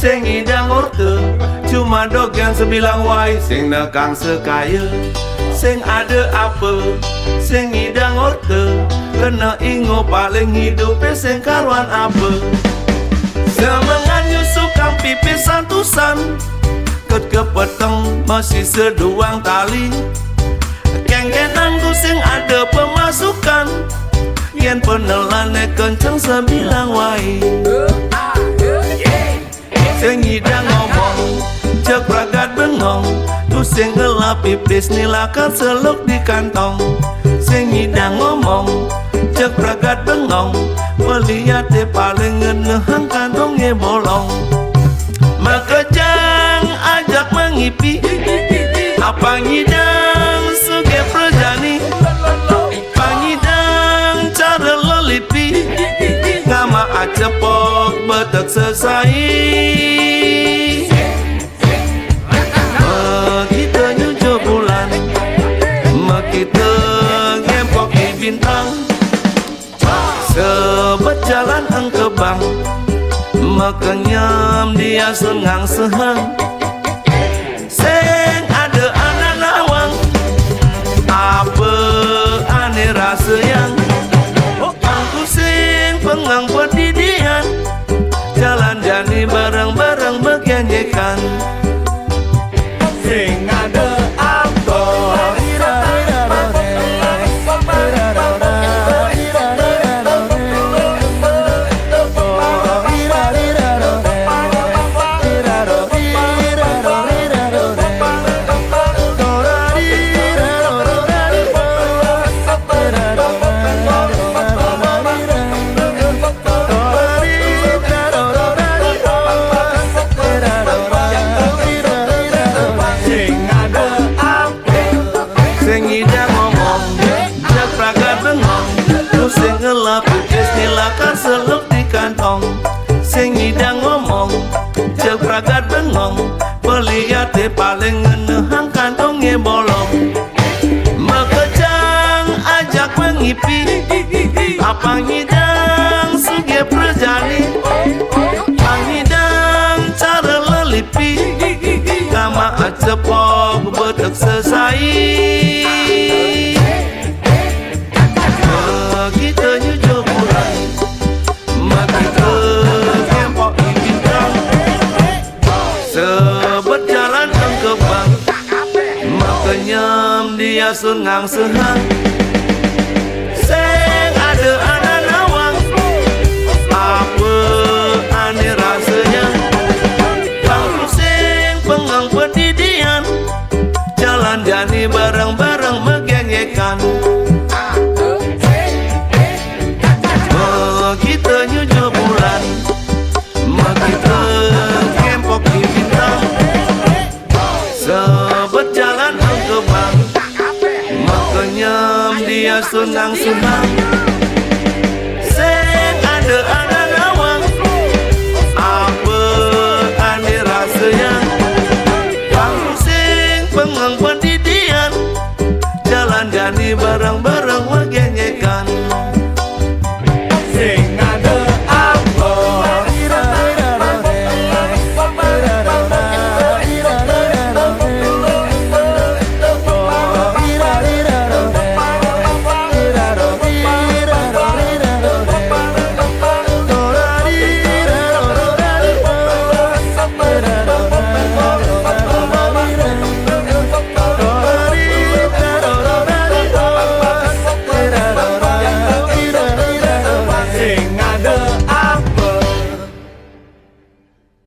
sing idang orte cuma dog yang sebilang wai, sing nekang sekaya, sing ada apa, sing idang orte kena ingo paling hidup sing karuan apa. Semangan nyusuk kang pipis santusan, ket kepeteng masih seduang tali. Kengkenan ku sing ada pemasukan, yen penelane kenceng sebilang wai. Sing idang ngomong, cek ragat bengong, tu sing gelap pipis nilakan seluk di kantong. Sing idang ngomong, cek ragat bengong, melihatnya paling ngenehang kantongnya bolong. Makejang ajak mengipi, apa ngidang suge prajani, pangidang cara lelipi, ngama acepok betek sesai. Kita nyujo bulan, kita ngempok di bintang, sebet jalan engkebang, makenyam dia sengang sehang. Seng ada anak nawang, apa aneh rasa yang aku sing pengang pendidikan, jalan jani bareng-bareng begenyekan. Sing ada apa, sing idang ngomong, cek pragat bengong, tu sing ngelap pipis nilakan seluk di kantong. Sing idang ngomong, cek pragat bengong, melihatnya paling ngenehang kantongnya bolong. Makejang ajak mengipi, apa ngidang suge prajani, pangidang cara lelipi, kama acepok betek sesai. Kita nyujo bulan, kita ngempok di bintang, sebet jalan engkebang, makenyam dia sengang sehang. Seng ada anak nawang, apa aneh rasanya, bangku sing pengang pendidikan, jalan jani bareng-bareng megenyekan. Kita nyujo bulan, kita ngempok di bintang, sebet jalan engkebang, makenyam dia senang-senang. Seng ada anak nawang, apa aneh rasanya, bangku sing pengang pendidikan, jalan jani bareng-bareng